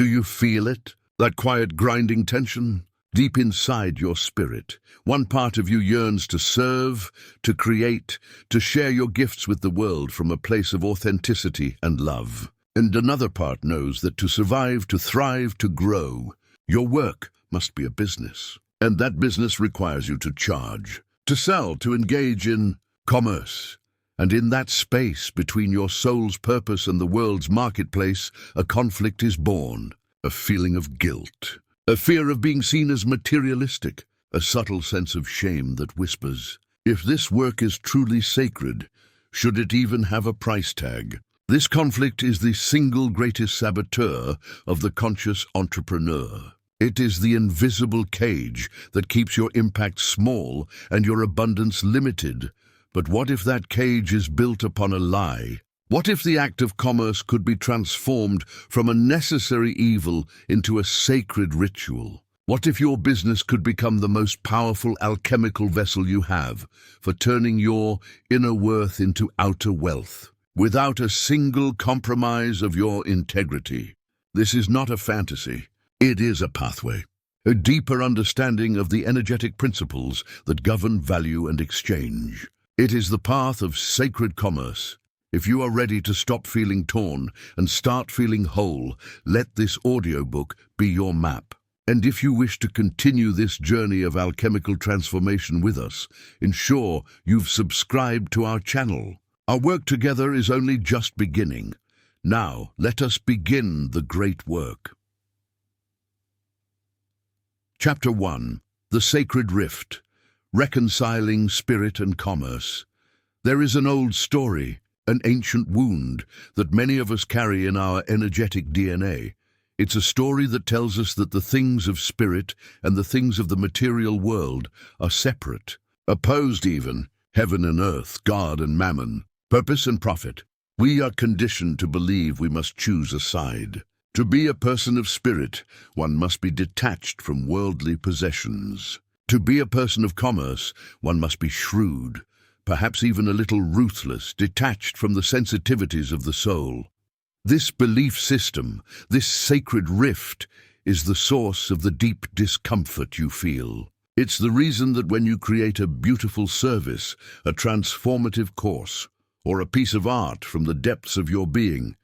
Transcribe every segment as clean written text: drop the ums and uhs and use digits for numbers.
Do you feel it? That quiet grinding tension? Deep inside your spirit, one part of you yearns to serve, to create, to share your gifts with the world from a place of authenticity and love. And another part knows that to survive, to thrive, to grow, your work must be a business. And that business requires you to charge, to sell, to engage in commerce. And in that space between your soul's purpose and the world's marketplace, a conflict is born, a feeling of guilt. A fear of being seen as materialistic, a subtle sense of shame that whispers, if this work is truly sacred, should it even have a price tag? This conflict is the single greatest saboteur of the conscious entrepreneur. It is the invisible cage that keeps your impact small and your abundance limited. But what if that cage is built upon a lie? What if the act of commerce could be transformed from a necessary evil into a sacred ritual? What if your business could become the most powerful alchemical vessel you have for turning your inner worth into outer wealth, without a single compromise of your integrity? This is not a fantasy. It is a pathway, a deeper understanding of the energetic principles that govern value and exchange. It is the path of sacred commerce. If you are ready to stop feeling torn and start feeling whole, let this audiobook be your map. And if you wish to continue this journey of alchemical transformation with us, ensure you've subscribed to our channel. Our work together is only just beginning. Now, let us begin the great work. Chapter 1. The Sacred Rift. Reconciling Spirit and Commerce. There is an old story, an ancient wound that many of us carry in our energetic DNA. It's a story that tells us that the things of spirit and the things of the material world are separate, opposed even, heaven and earth, God and mammon, purpose and profit. We are conditioned to believe we must choose a side. To be a person of spirit, one must be detached from worldly possessions. To be a person of commerce, one must be shrewd, perhaps even a little ruthless, detached from the sensitivities of the soul. This belief system, this sacred rift, is the source of the deep discomfort you feel. It's the reason that when you create a beautiful service, a transformative course, or a piece of art from the depths of your being,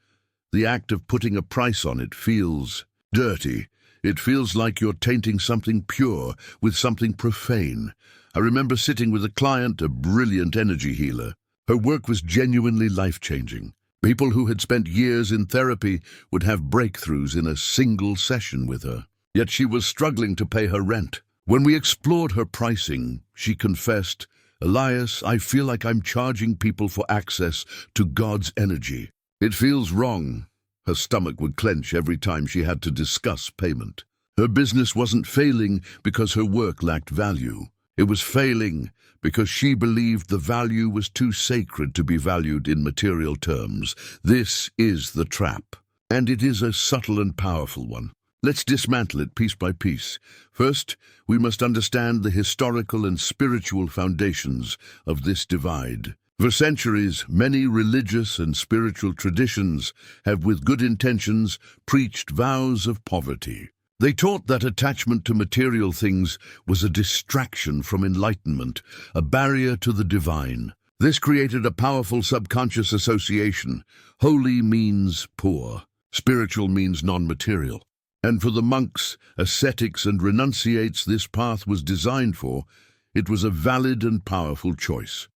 the act of putting a price on it feels dirty. It feels like you're tainting something pure with something profane. I remember sitting with a client, a brilliant energy healer. Her work was genuinely life-changing. People who had spent years in therapy would have breakthroughs in a single session with her. Yet she was struggling to pay her rent. When we explored her pricing, she confessed, "Elias, I feel like I'm charging people for access to God's energy. It feels wrong." Her stomach would clench every time she had to discuss payment. Her business wasn't failing because her work lacked value. It was failing because she believed the value was too sacred to be valued in material terms. This is the trap, and it is a subtle and powerful one. Let's dismantle it piece by piece. First, we must understand the historical and spiritual foundations of this divide. For centuries, many religious and spiritual traditions have, with good intentions, preached vows of poverty. They taught that attachment to material things was a distraction from enlightenment, a barrier to the divine. This created a powerful subconscious association. Holy means poor, spiritual means non-material. And for the monks, ascetics, and renunciates this path was designed for, it was a valid and powerful choice.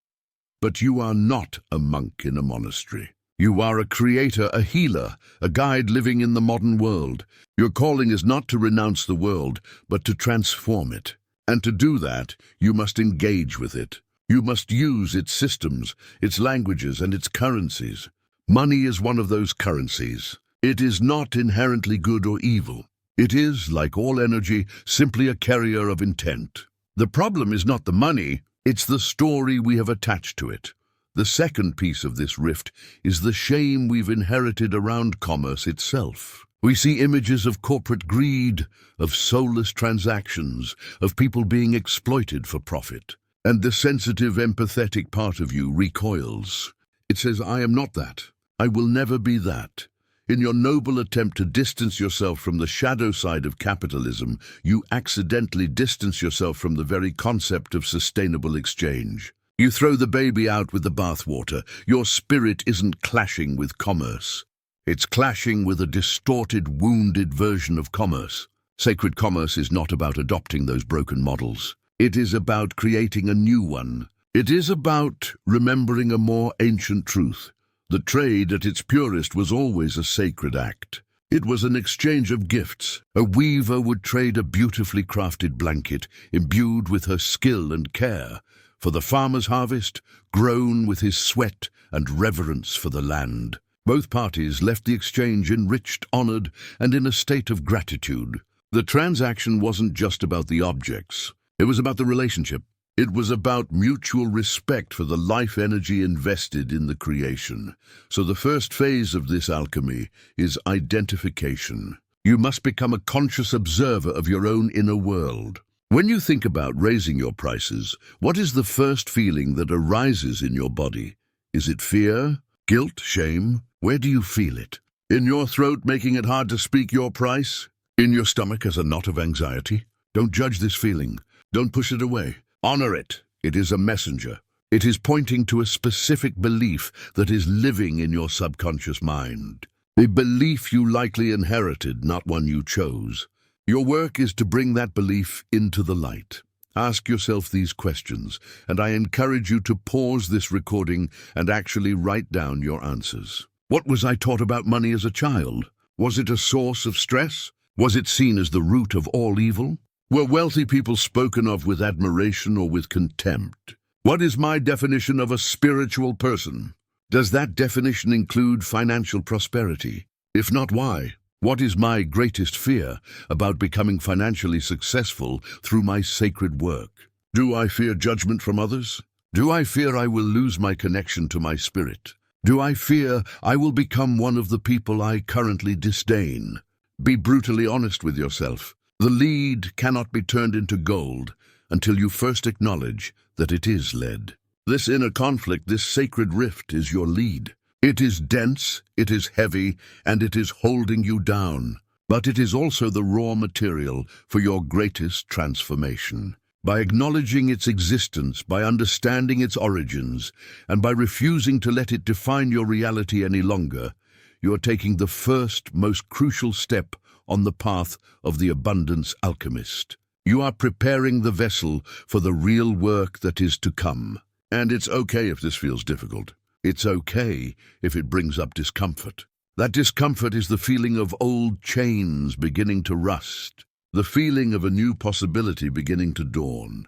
But you are not a monk in a monastery. You are a creator, a healer, a guide living in the modern world. Your calling is not to renounce the world, but to transform it. And to do that, you must engage with it. You must use its systems, its languages, and its currencies. Money is one of those currencies. It is not inherently good or evil. It is, like all energy, simply a carrier of intent. The problem is not the money, it's the story we have attached to it. The second piece of this rift is the shame we've inherited around commerce itself. We see images of corporate greed, of soulless transactions, of people being exploited for profit. And the sensitive, empathetic part of you recoils. It says, I am not that. I will never be that. In your noble attempt to distance yourself from the shadow side of capitalism, you accidentally distance yourself from the very concept of sustainable exchange. You throw the baby out with the bathwater. Your spirit isn't clashing with commerce. It's clashing with a distorted, wounded version of commerce. Sacred commerce is not about adopting those broken models. It is about creating a new one. It is about remembering a more ancient truth. The trade at its purest was always a sacred act. It was an exchange of gifts. A weaver would trade a beautifully crafted blanket, imbued with her skill and care, for the farmer's harvest, grown with his sweat and reverence for the land. Both parties left the exchange enriched, honored, and in a state of gratitude. The transaction wasn't just about the objects. It was about the relationship. It was about mutual respect for the life energy invested in the creation. So the first phase of this alchemy is identification. You must become a conscious observer of your own inner world. When you think about raising your prices, what is the first feeling that arises in your body? Is it fear, guilt, shame? Where do you feel it? In your throat, making it hard to speak your price? In your stomach as a knot of anxiety? Don't judge this feeling. Don't push it away. Honor it. It is a messenger. It is pointing to a specific belief that is living in your subconscious mind. A belief you likely inherited, not one you chose. Your work is to bring that belief into the light. Ask yourself these questions, and I encourage you to pause this recording and actually write down your answers. What was I taught about money as a child? Was it a source of stress? Was it seen as the root of all evil? Were wealthy people spoken of with admiration or with contempt? What is my definition of a spiritual person? Does that definition include financial prosperity? If not, why? What is my greatest fear about becoming financially successful through my sacred work? Do I fear judgment from others? Do I fear I will lose my connection to my spirit? Do I fear I will become one of the people I currently disdain? Be brutally honest with yourself. The lead cannot be turned into gold until you first acknowledge that it is lead. This inner conflict, this sacred rift, is your lead. It is dense, it is heavy, and it is holding you down. But it is also the raw material for your greatest transformation. By acknowledging its existence, by understanding its origins, and by refusing to let it define your reality any longer, you are taking the first, most crucial step on the path of the abundance alchemist. You are preparing the vessel for the real work that is to come. And it's okay if this feels difficult. It's okay if it brings up discomfort. That discomfort is the feeling of old chains beginning to rust, the feeling of a new possibility beginning to dawn.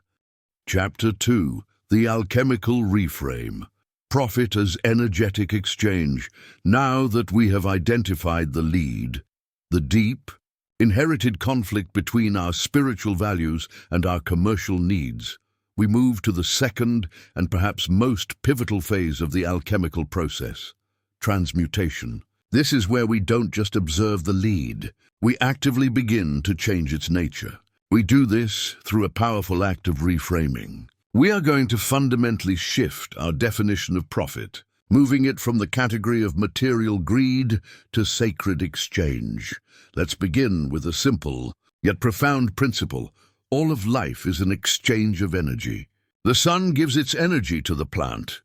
Chapter 2. The Alchemical Reframe. Profit as energetic exchange. Now that we have identified the lead, the deep, inherited conflict between our spiritual values and our commercial needs, we move to the second and perhaps most pivotal phase of the alchemical process, transmutation. This is where we don't just observe the lead, we actively begin to change its nature. We do this through a powerful act of reframing. We are going to fundamentally shift our definition of profit, moving it from the category of material greed to sacred exchange. Let's begin with a simple, yet profound principle. All of life is an exchange of energy. The sun gives its energy to the plant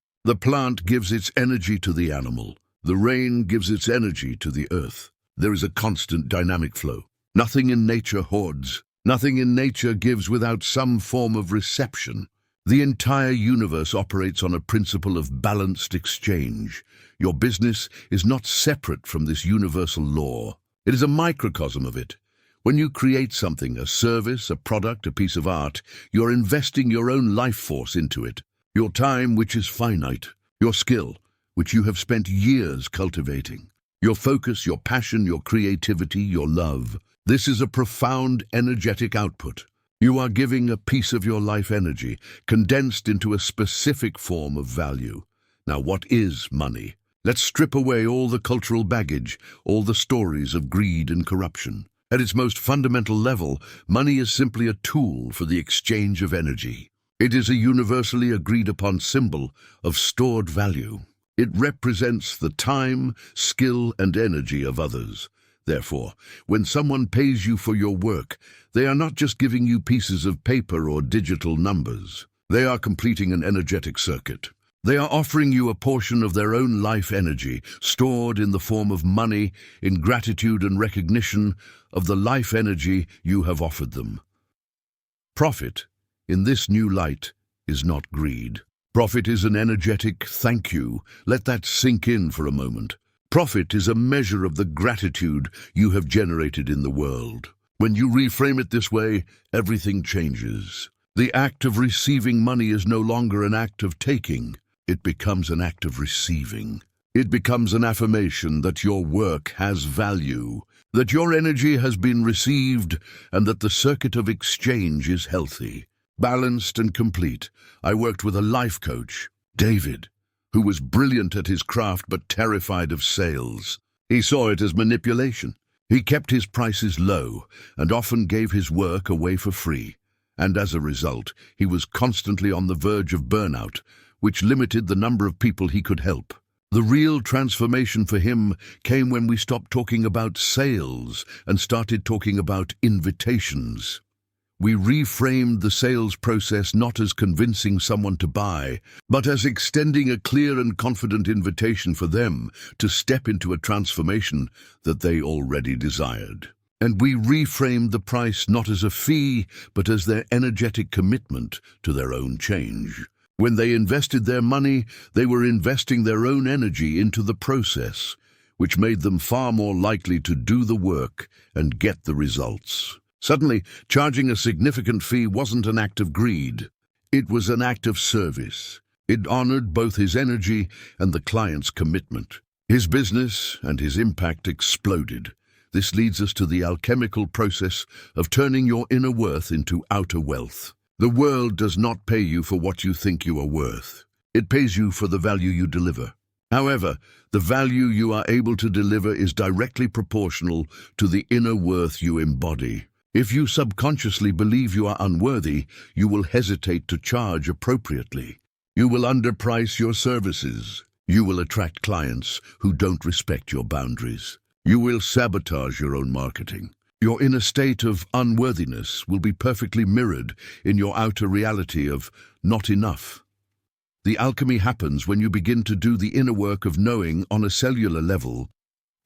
gives its energy to the animal, the rain gives its energy to the earth. There is a constant dynamic flow. Nothing in nature hoards. Nothing in nature gives without some form of reception. The entire universe operates on a principle of balanced exchange. Your business is not separate from this universal law. It is a microcosm of it. When you create something, a service, a product, a piece of art, you're investing your own life force into it. Your time, which is finite. Your skill, which you have spent years cultivating. Your focus, your passion, your creativity, your love. This is a profound energetic output. You are giving a piece of your life energy, condensed into a specific form of value. Now, what is money? Let's strip away all the cultural baggage, all the stories of greed and corruption. At its most fundamental level, money is simply a tool for the exchange of energy. It is a universally agreed upon symbol of stored value. It represents the time, skill, and energy of others. Therefore, when someone pays you for your work, they are not just giving you pieces of paper or digital numbers. They are completing an energetic circuit. They are offering you a portion of their own life energy, stored in the form of money, in gratitude and recognition of the life energy you have offered them. Profit, in this new light, is not greed. Profit is an energetic thank you. Let that sink in for a moment. Profit is a measure of the gratitude you have generated in the world. When you reframe it this way, everything changes. The act of receiving money is no longer an act of taking. It becomes an act of receiving. It becomes an affirmation that your work has value, that your energy has been received, and that the circuit of exchange is healthy, balanced, and complete. I worked with a life coach, David, who was brilliant at his craft but terrified of sales. He saw it as manipulation. He kept his prices low and often gave his work away for free. And as a result, he was constantly on the verge of burnout, which limited the number of people he could help. The real transformation for him came when we stopped talking about sales and started talking about invitations. We reframed the sales process not as convincing someone to buy, but as extending a clear and confident invitation for them to step into a transformation that they already desired. And we reframed the price not as a fee, but as their energetic commitment to their own change. When they invested their money, they were investing their own energy into the process, which made them far more likely to do the work and get the results. Suddenly, charging a significant fee wasn't an act of greed. It was an act of service. It honored both his energy and the client's commitment. His business and his impact exploded. This leads us to the alchemical process of turning your inner worth into outer wealth. The world does not pay you for what you think you are worth. It pays you for the value you deliver. However, the value you are able to deliver is directly proportional to the inner worth you embody. If you subconsciously believe you are unworthy, you will hesitate to charge appropriately. You will underprice your services. You will attract clients who don't respect your boundaries. You will sabotage your own marketing. Your inner state of unworthiness will be perfectly mirrored in your outer reality of not enough. The alchemy happens when you begin to do the inner work of knowing on a cellular level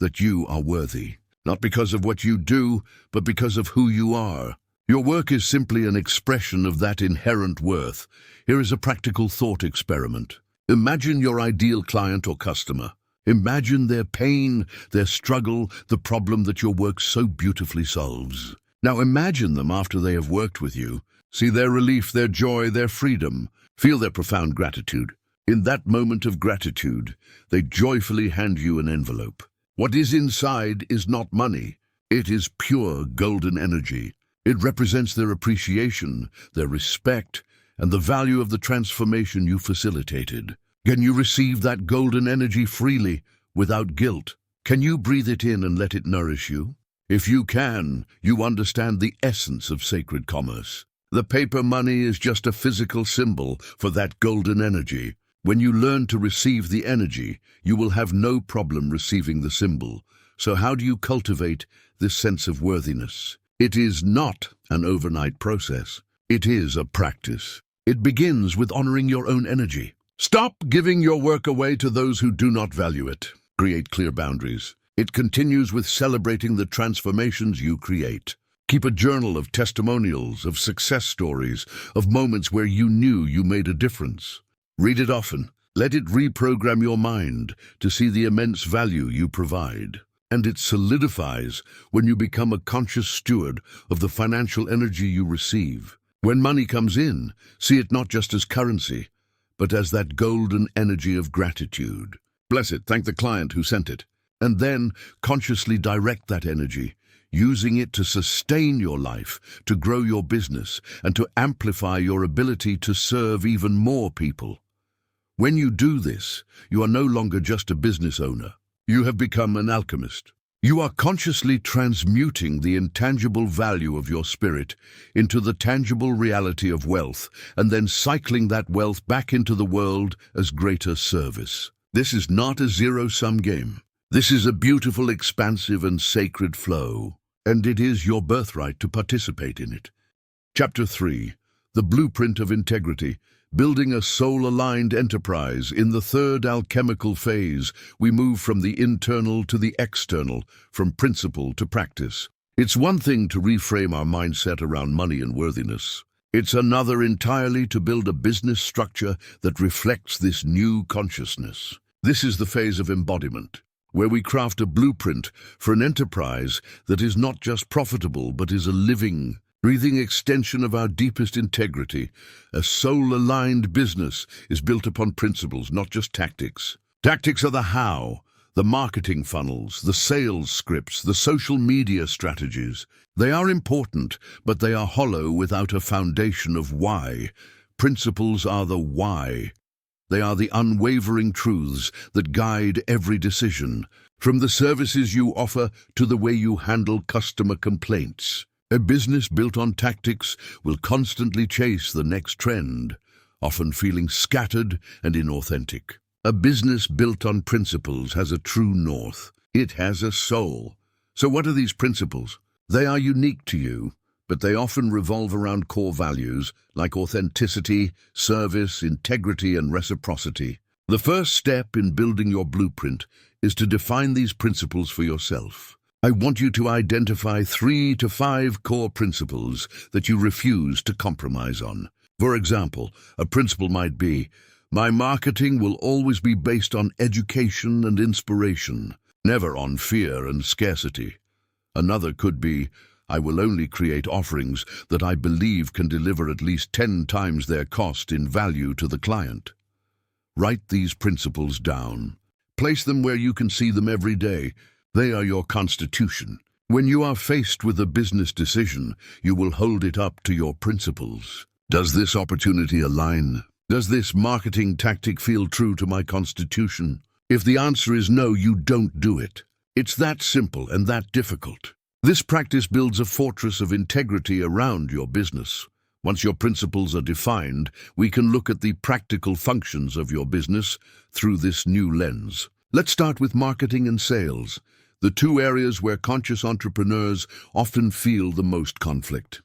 that you are worthy, not because of what you do, but because of who you are. Your work is simply an expression of that inherent worth. Here is a practical thought experiment. Imagine your ideal client or customer. Imagine their pain, their struggle, the problem that your work so beautifully solves. Now imagine them after they have worked with you. See their relief, their joy, their freedom. Feel their profound gratitude. In that moment of gratitude, they joyfully hand you an envelope. What is inside is not money. It is pure golden energy. It represents their appreciation, their respect, and the value of the transformation you facilitated. Can you receive that golden energy freely, without guilt? Can you breathe it in and let it nourish you? If you can, you understand the essence of sacred commerce. The paper money is just a physical symbol for that golden energy. When you learn to receive the energy, you will have no problem receiving the symbol. So how do you cultivate this sense of worthiness? It is not an overnight process. It is a practice. It begins with honoring your own energy. Stop giving your work away to those who do not value it. Create clear boundaries. It continues with celebrating the transformations you create. Keep a journal of testimonials, of success stories, of moments where you knew you made a difference. Read it often. Let it reprogram your mind to see the immense value you provide. And it solidifies when you become a conscious steward of the financial energy you receive. When money comes in, see it not just as currency, but as that golden energy of gratitude. Bless it, thank the client who sent it, and then consciously direct that energy, using it to sustain your life, to grow your business, and to amplify your ability to serve even more people. When you do this, you are no longer just a business owner. You have become an alchemist. You are consciously transmuting the intangible value of your spirit into the tangible reality of wealth, and then cycling that wealth back into the world as greater service. This is not a zero-sum game. This is a beautiful, expansive, and sacred flow, and it is your birthright to participate in it. Chapter 3. The Blueprint of Integrity. Building a soul-aligned enterprise. In the third alchemical phase, we move from the internal to the external, from principle to practice. It's one thing to reframe our mindset around money and worthiness. It's another entirely to build a business structure that reflects this new consciousness. This is the phase of embodiment, where we craft a blueprint for an enterprise that is not just profitable, but is a living, breathing extension of our deepest integrity. A soul-aligned business is built upon principles, not just tactics. Tactics are the how, the marketing funnels, the sales scripts, the social media strategies. They are important, but they are hollow without a foundation of why. Principles are the why. They are the unwavering truths that guide every decision, from the services you offer to the way you handle customer complaints. A business built on tactics will constantly chase the next trend, often feeling scattered and inauthentic. A business built on principles has a true north. It has a soul. So what are these principles? They are unique to you, but they often revolve around core values like authenticity, service, integrity, and reciprocity. The first step in building your blueprint is to define these principles for yourself. I want you to identify 3 to 5 core principles that you refuse to compromise on. For example, a principle might be, my marketing will always be based on education and inspiration, never on fear and scarcity. Another could be, I will only create offerings that I believe can deliver at least 10 times their cost in value to the client. Write these principles down. Place them where you can see them every day. They are your constitution. When you are faced with a business decision, you will hold it up to your principles. Does this opportunity align? Does this marketing tactic feel true to my constitution? If the answer is no, you don't do it. It's that simple and that difficult. This practice builds a fortress of integrity around your business. Once your principles are defined, we can look at the practical functions of your business through this new lens. Let's start with marketing and sales, the 2 areas where conscious entrepreneurs often feel the most conflict.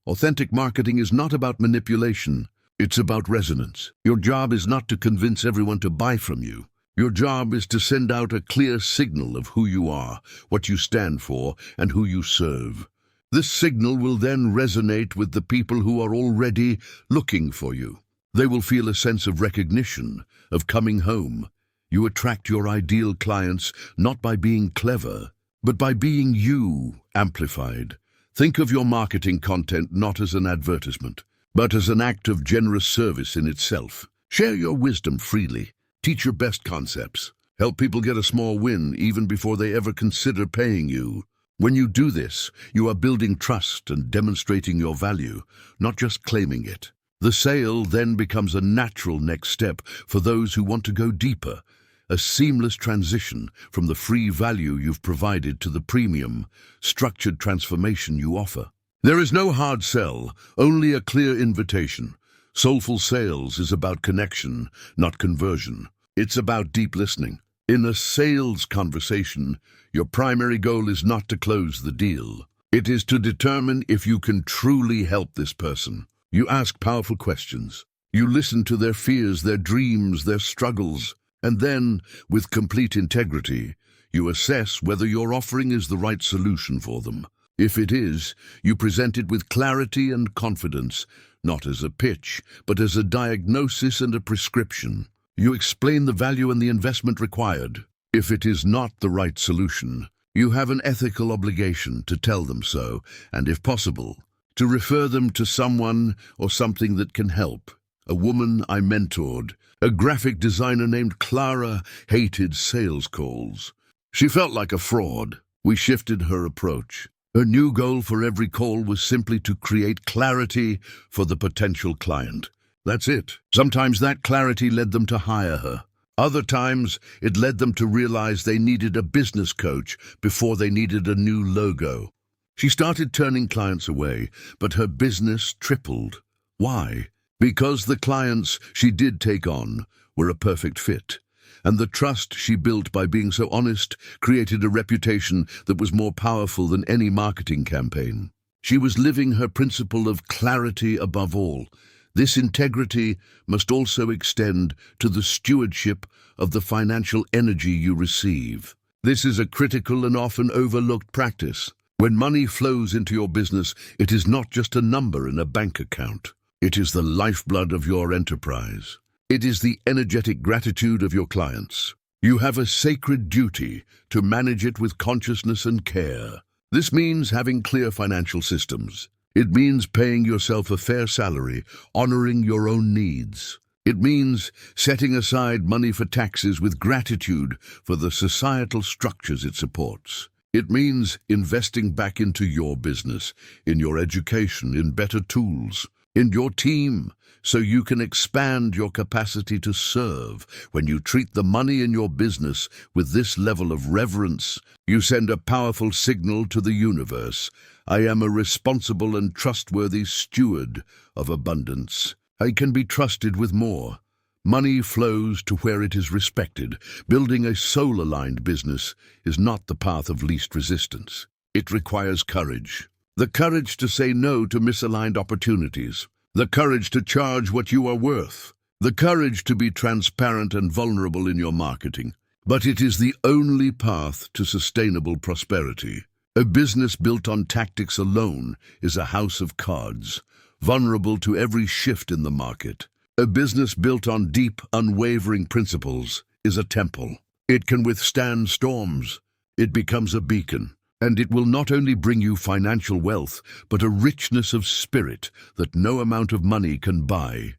Authentic marketing is not about manipulation. It's about resonance. Your job is not to convince everyone to buy from you. Your job is to send out a clear signal of who you are, what you stand for, and who you serve. This signal will then resonate with the people who are already looking for you. They will feel a sense of recognition, of coming home. You attract your ideal clients not by being clever, but by being you, amplified. Think of your marketing content not as an advertisement, but as an act of generous service in itself. Share your wisdom freely. Teach your best concepts. Help people get a small win even before they ever consider paying you. When you do this, you are building trust and demonstrating your value, not just claiming it. The sale then becomes a natural next step for those who want to go deeper, a seamless transition from the free value you've provided to the premium, structured transformation you offer. There is no hard sell, only a clear invitation. Soulful sales is about connection, not conversion. It's about deep listening. In a sales conversation, your primary goal is not to close the deal. It is to determine if you can truly help this person. You ask powerful questions. You listen to their fears, their dreams, their struggles. And then, with complete integrity, you assess whether your offering is the right solution for them. If it is, you present it with clarity and confidence, not as a pitch, but as a diagnosis and a prescription. You explain the value and the investment required. If it is not the right solution, you have an ethical obligation to tell them so, and if possible, to refer them to someone or something that can help. A woman I mentored, a graphic designer named Clara, hated sales calls. She felt like a fraud. We shifted her approach. Her new goal for every call was simply to create clarity for the potential client. That's it. Sometimes that clarity led them to hire her. Other times, it led them to realize they needed a business coach before they needed a new logo. She started turning clients away, but her business tripled. Why? Because the clients she did take on were a perfect fit. And the trust she built by being so honest created a reputation that was more powerful than any marketing campaign. She was living her principle of clarity above all. This integrity must also extend to the stewardship of the financial energy you receive. This is a critical and often overlooked practice. When money flows into your business, it is not just a number in a bank account. It is the lifeblood of your enterprise. It is the energetic gratitude of your clients. You have a sacred duty to manage it with consciousness and care. This means having clear financial systems. It means paying yourself a fair salary, honoring your own needs. It means setting aside money for taxes with gratitude for the societal structures it supports. It means investing back into your business, in your education, in better tools, in your team, so you can expand your capacity to serve. When you treat the money in your business with this level of reverence, you send a powerful signal to the universe. I am a responsible and trustworthy steward of abundance. I can be trusted with more. Money flows to where it is respected. Building a soul-aligned business is not the path of least resistance. It requires courage. The courage to say no to misaligned opportunities. The courage to charge what you are worth. The courage to be transparent and vulnerable in your marketing. But it is the only path to sustainable prosperity. A business built on tactics alone is a house of cards, vulnerable to every shift in the market. A business built on deep, unwavering principles is a temple. It can withstand storms. It becomes a beacon. And it will not only bring you financial wealth, but a richness of spirit that no amount of money can buy.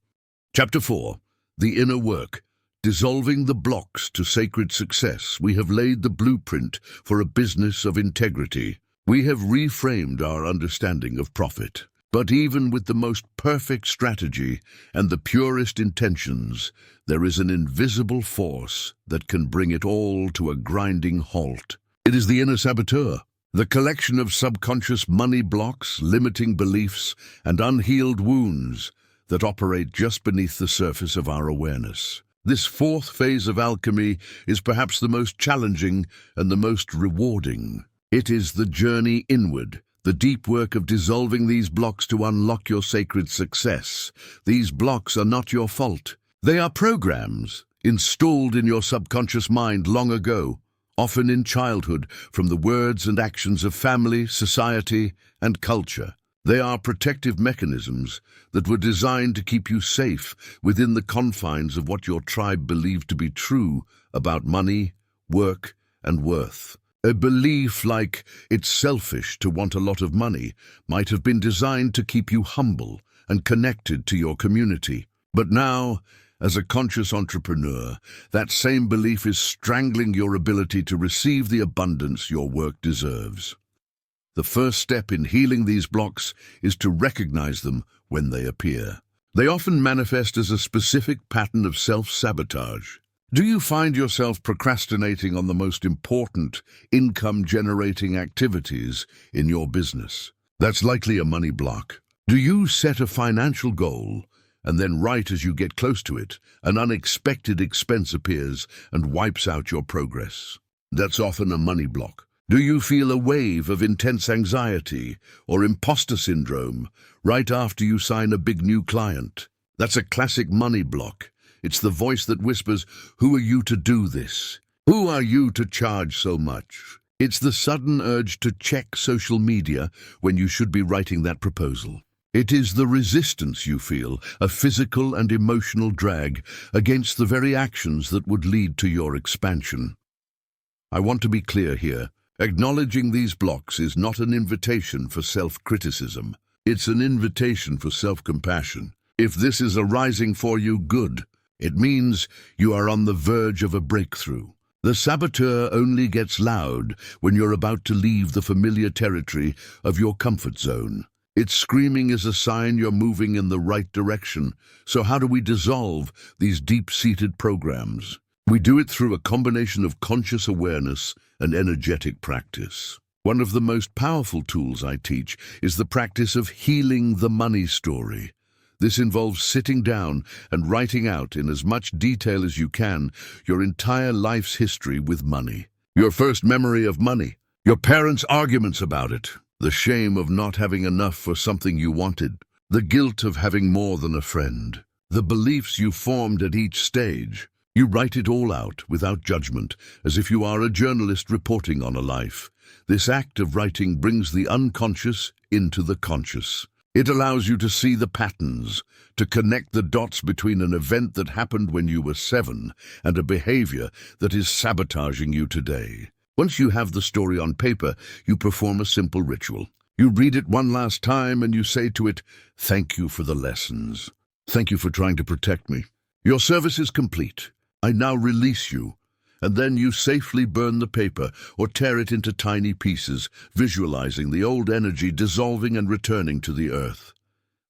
Chapter 4. The Inner Work. Dissolving the blocks to sacred success. We have laid the blueprint for a business of integrity. We have reframed our understanding of profit. But even with the most perfect strategy and the purest intentions, there is an invisible force that can bring it all to a grinding halt. It is the inner saboteur. The collection of subconscious money blocks, limiting beliefs, and unhealed wounds that operate just beneath the surface of our awareness. This fourth phase of alchemy is perhaps the most challenging and the most rewarding. It is the journey inward, the deep work of dissolving these blocks to unlock your sacred success. These blocks are not your fault. They are programs installed in your subconscious mind long ago, often in childhood, from the words and actions of family, society, and culture. They are protective mechanisms that were designed to keep you safe within the confines of what your tribe believed to be true about money, work, and worth. A belief like it's selfish to want a lot of money might have been designed to keep you humble and connected to your community. But now, as a conscious entrepreneur, that same belief is strangling your ability to receive the abundance your work deserves. The first step in healing these blocks is to recognize them when they appear. They often manifest as a specific pattern of self-sabotage. Do you find yourself procrastinating on the most important income-generating activities in your business? That's likely a money block. Do you set a financial goal, and then right as you get close to it, an unexpected expense appears and wipes out your progress? That's often a money block. Do you feel a wave of intense anxiety or imposter syndrome right after you sign a big new client? That's a classic money block. It's the voice that whispers, "Who are you to do this? Who are you to charge so much?" It's the sudden urge to check social media when you should be writing that proposal. It is the resistance you feel, a physical and emotional drag against the very actions that would lead to your expansion. I want to be clear here. Acknowledging these blocks is not an invitation for self-criticism. It's an invitation for self-compassion. If this is arising for you, good. It means you are on the verge of a breakthrough. The saboteur only gets loud when you're about to leave the familiar territory of your comfort zone. Its screaming is a sign you're moving in the right direction. So how do we dissolve these deep-seated programs? We do it through a combination of conscious awareness and energetic practice. One of the most powerful tools I teach is the practice of healing the money story. This involves sitting down and writing out in as much detail as you can your entire life's history with money. Your first memory of money, your parents' arguments about it, the shame of not having enough for something you wanted, the guilt of having more than a friend, the beliefs you formed at each stage. You write it all out without judgment, as if you are a journalist reporting on a life. This act of writing brings the unconscious into the conscious. It allows you to see the patterns, to connect the dots between an event that happened when you were 7 and a behavior that is sabotaging you today. Once you have the story on paper, you perform a simple ritual. You read it one last time and you say to it, "Thank you for the lessons. Thank you for trying to protect me. Your service is complete. I now release you." And then you safely burn the paper or tear it into tiny pieces, visualizing the old energy dissolving and returning to the earth.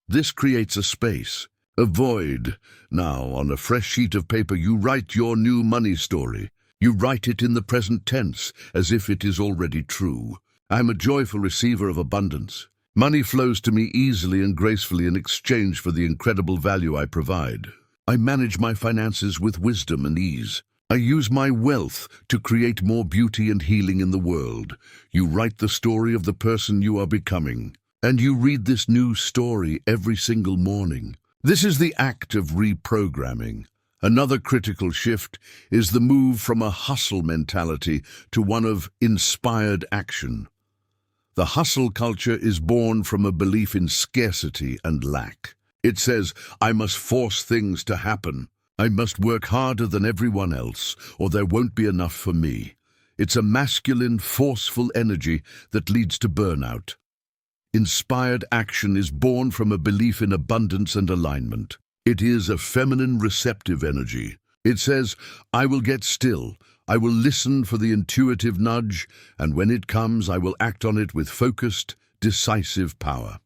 This creates a space, a void. Now, on a fresh sheet of paper, you write your new money story. You write it in the present tense, as if it is already true. I am a joyful receiver of abundance. Money flows to me easily and gracefully in exchange for the incredible value I provide. I manage my finances with wisdom and ease. I use my wealth to create more beauty and healing in the world. You write the story of the person you are becoming, and you read this new story every single morning. This is the act of reprogramming. Another critical shift is the move from a hustle mentality to one of inspired action. The hustle culture is born from a belief in scarcity and lack. It says, "I must force things to happen. I must work harder than everyone else, or there won't be enough for me." It's a masculine, forceful energy that leads to burnout. Inspired action is born from a belief in abundance and alignment. It is a feminine, receptive energy. It says, "I will get still. I will listen for the intuitive nudge, and when it comes, I will act on it with focused, decisive power."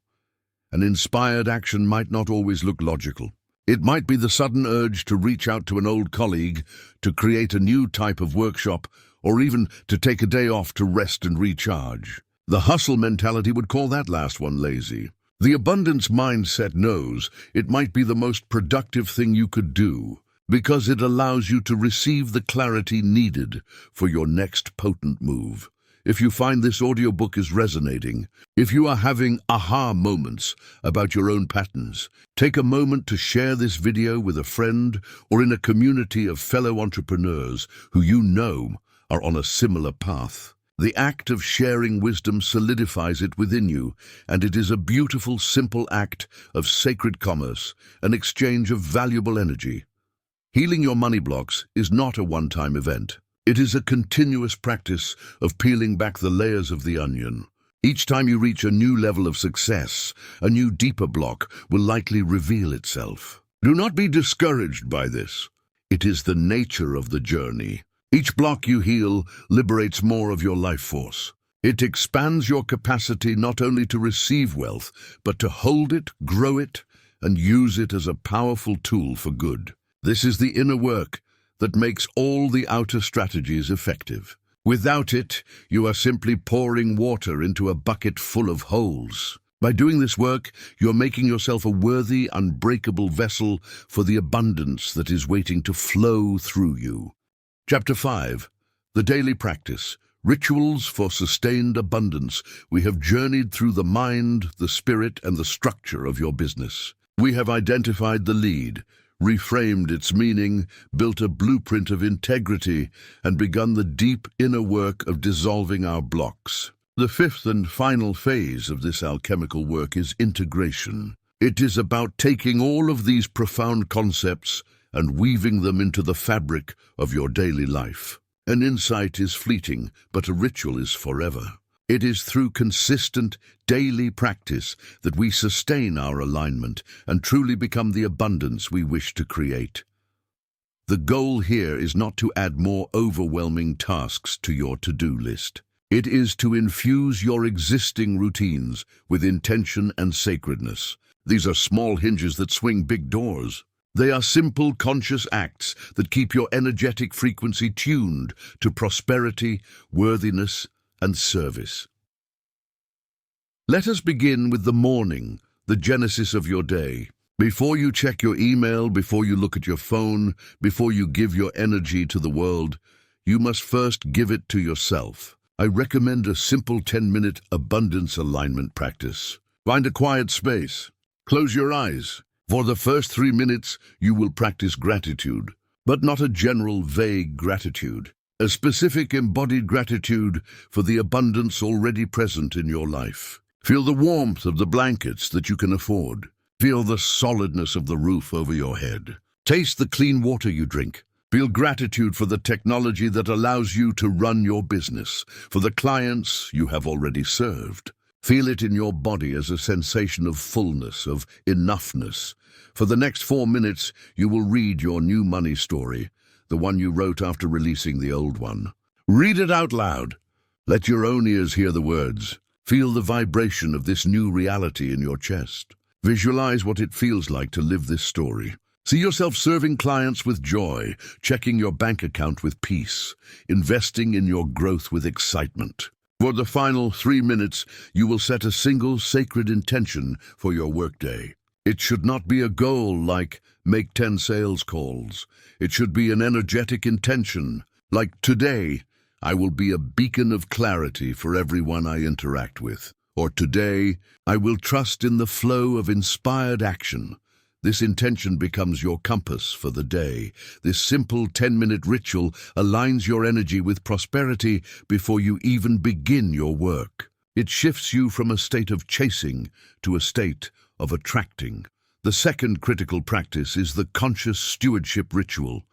An inspired action might not always look logical. It might be the sudden urge to reach out to an old colleague, to create a new type of workshop, or even to take a day off to rest and recharge. The hustle mentality would call that last one lazy. The abundance mindset knows it might be the most productive thing you could do, because it allows you to receive the clarity needed for your next potent move. If you find this audiobook is resonating, if you are having aha moments about your own patterns, take a moment to share this video with a friend or in a community of fellow entrepreneurs who you know are on a similar path. The act of sharing wisdom solidifies it within you, and it is a beautiful, simple act of sacred commerce, an exchange of valuable energy. Healing your money blocks is not a one-time event. It is a continuous practice of peeling back the layers of the onion. Each time you reach a new level of success, a new deeper block will likely reveal itself. Do not be discouraged by this. It is the nature of the journey. Each block you heal liberates more of your life force. It expands your capacity not only to receive wealth, but to hold it, grow it, and use it as a powerful tool for good. This is the inner work that makes all the outer strategies effective. Without it, you are simply pouring water into a bucket full of holes. By doing this work, you're making yourself a worthy, unbreakable vessel for the abundance that is waiting to flow through you. Chapter 5. The Daily Practice. Rituals for Sustained Abundance. We have journeyed through the mind, the spirit, and the structure of your business. We have identified the lead, reframed its meaning, built a blueprint of integrity, and begun the deep inner work of dissolving our blocks. The fifth and final phase of this alchemical work is integration. It is about taking all of these profound concepts and weaving them into the fabric of your daily life. An insight is fleeting, but a ritual is forever. It is through consistent, daily practice that we sustain our alignment and truly become the abundance we wish to create. The goal here is not to add more overwhelming tasks to your to-do list. It is to infuse your existing routines with intention and sacredness. These are small hinges that swing big doors. They are simple, conscious acts that keep your energetic frequency tuned to prosperity, worthiness, and service. Let us begin with the morning, the genesis of your day. Before you check your email, before you look at your phone, before you give your energy to the world, you must first give it to yourself. I recommend a simple 10-minute abundance alignment practice. Find a quiet space. Close your eyes. For the first 3 minutes, you will practice gratitude, but not a general, vague gratitude. A specific embodied gratitude for the abundance already present in your life. Feel the warmth of the blankets that you can afford. Feel the solidness of the roof over your head. Taste the clean water you drink. Feel gratitude for the technology that allows you to run your business, for the clients you have already served. Feel it in your body as a sensation of fullness, of enoughness. For the next 4 minutes, you will read your new money story, the one you wrote after releasing the old one. Read it out loud. Let your own ears hear the words. Feel the vibration of this new reality in your chest. Visualize what it feels like to live this story. See yourself serving clients with joy, checking your bank account with peace, investing in your growth with excitement. For the final 3 minutes, you will set a single sacred intention for your workday. It should not be a goal like make 10 sales calls. It should be an energetic intention, like today, I will be a beacon of clarity for everyone I interact with. Or today, I will trust in the flow of inspired action. This intention becomes your compass for the day. This simple 10-minute ritual aligns your energy with prosperity before you even begin your work. It shifts you from a state of chasing to a state of attracting. The second critical practice is the conscious stewardship ritual.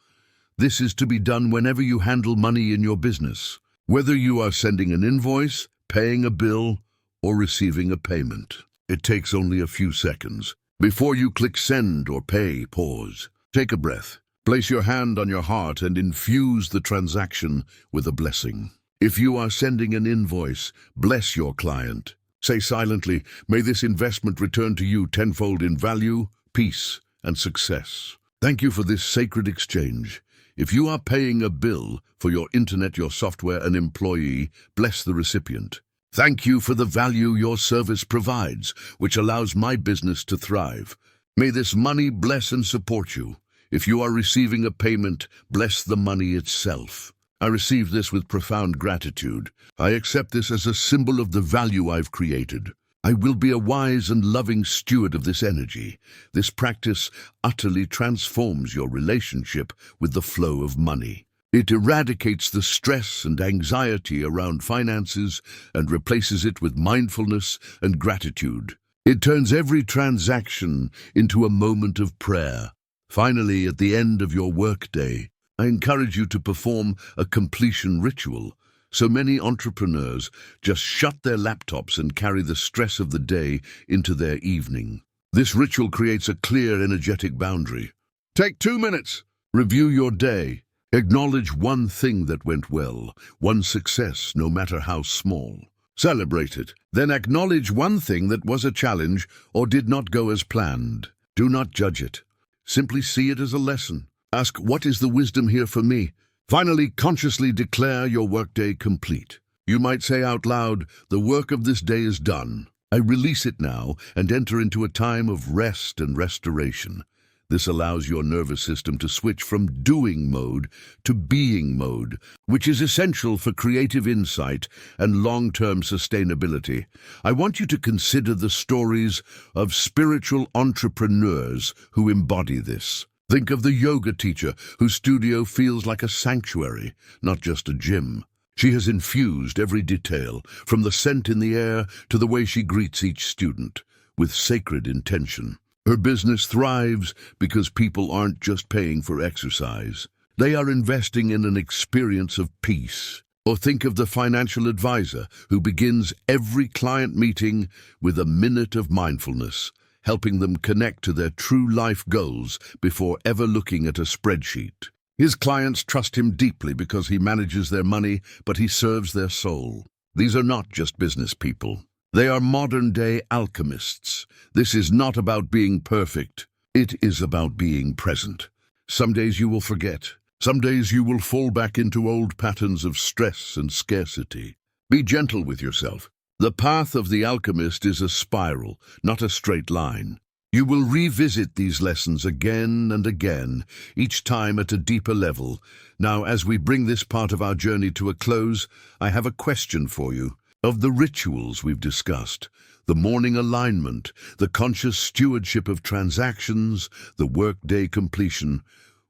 This is to be done whenever you handle money in your business, whether you are sending an invoice, paying a bill, or receiving a payment. It takes only a few seconds. Before you click send or pay, pause. Take a breath. Place your hand on your heart and infuse the transaction with a blessing. If you are sending an invoice, bless your client. Say silently, may this investment return to you tenfold in value, peace, and success. Thank you for this sacred exchange. If you are paying a bill for your internet, your software, an employee, bless the recipient. Thank you for the value your service provides, which allows my business to thrive. May this money bless and support you. If you are receiving a payment, bless the money itself. I receive this with profound gratitude. I accept this as a symbol of the value I've created. I will be a wise and loving steward of this energy. This practice utterly transforms your relationship with the flow of money. It eradicates the stress and anxiety around finances and replaces it with mindfulness and gratitude. It turns every transaction into a moment of prayer. Finally, at the end of your workday, I encourage you to perform a completion ritual. So many entrepreneurs just shut their laptops and carry the stress of the day into their evening. This ritual creates a clear, energetic boundary. Take 2 minutes. Review your day. Acknowledge one thing that went well, one success, no matter how small. Celebrate it. Then acknowledge one thing that was a challenge or did not go as planned. Do not judge it. Simply see it as a lesson. Ask, what is the wisdom here for me? Finally, consciously declare your workday complete. You might say out loud, the work of this day is done. I release it now and enter into a time of rest and restoration. This allows your nervous system to switch from doing mode to being mode, which is essential for creative insight and long-term sustainability. I want you to consider the stories of spiritual entrepreneurs who embody this. Think of the yoga teacher whose studio feels like a sanctuary, not just a gym. She has infused every detail, from the scent in the air to the way she greets each student, with sacred intention. Her business thrives because people aren't just paying for exercise. They are investing in an experience of peace. Or think of the financial advisor who begins every client meeting with a minute of mindfulness, helping them connect to their true life goals before ever looking at a spreadsheet. His clients trust him deeply because he manages their money, but he serves their soul. These are not just business people. They are modern-day alchemists. This is not about being perfect. It is about being present. Some days you will forget. Some days you will fall back into old patterns of stress and scarcity. Be gentle with yourself. The path of the alchemist is a spiral, not a straight line. You will revisit these lessons again and again, each time at a deeper level. Now, as we bring this part of our journey to a close, I have a question for you. Of the rituals we've discussed, the morning alignment, the conscious stewardship of transactions, the workday completion,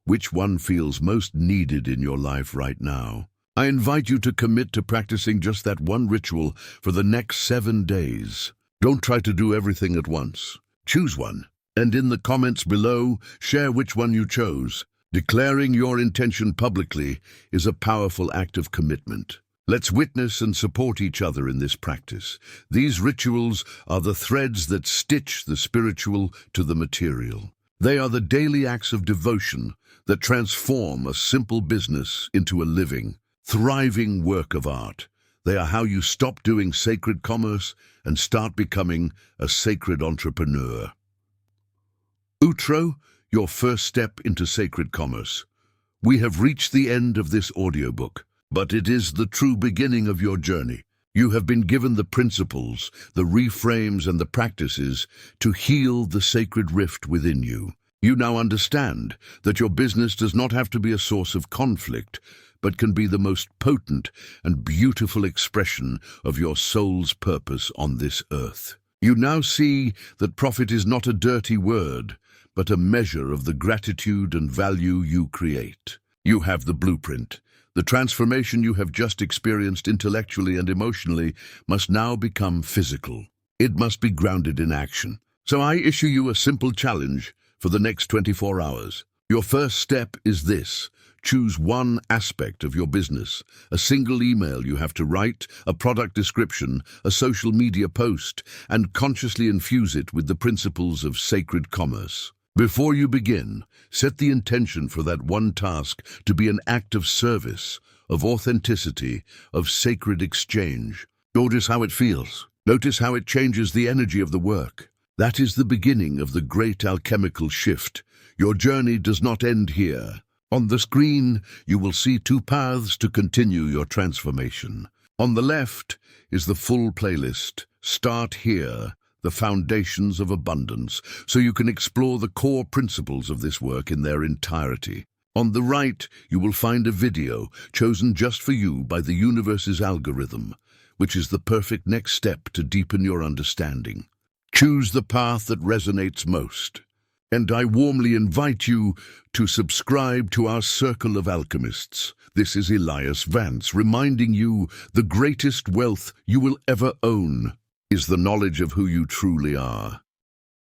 which one feels most needed in your life right now? I invite you to commit to practicing just that one ritual for the next 7 days. Don't try to do everything at once. Choose one, and in the comments below, share which one you chose. Declaring your intention publicly is a powerful act of commitment. Let's witness and support each other in this practice. These rituals are the threads that stitch the spiritual to the material. They are the daily acts of devotion that transform a simple business into a living, thriving work of art. They are how you stop doing sacred commerce and start becoming a sacred entrepreneur. Outro, your first step into sacred commerce. We have reached the end of this audiobook, but it is the true beginning of your journey. You have been given the principles, the reframes, and the practices to heal the sacred rift within you. You now understand that your business does not have to be a source of conflict, but can be the most potent and beautiful expression of your soul's purpose on this earth. You now see that profit is not a dirty word, but a measure of the gratitude and value you create. You have the blueprint. The transformation you have just experienced intellectually and emotionally must now become physical. It must be grounded in action. So I issue you a simple challenge for the next 24 hours. Your first step is this. Choose one aspect of your business, a single email you have to write, a product description, a social media post, and consciously infuse it with the principles of sacred commerce. Before you begin, set the intention for that one task to be an act of service, of authenticity, of sacred exchange. Notice how it feels. Notice how it changes the energy of the work. That is the beginning of the great alchemical shift. Your journey does not end here. On the screen, you will see 2 paths to continue your transformation. On the left is the full playlist. Start here. The foundations of abundance, so you can explore the core principles of this work in their entirety. On the right, you will find a video chosen just for you by the universe's algorithm, which is the perfect next step to deepen your understanding. Choose the path that resonates most. And I warmly invite you to subscribe to our Circle of Alchemists. This is Elias Vance reminding you the greatest wealth you will ever own is the knowledge of who you truly are.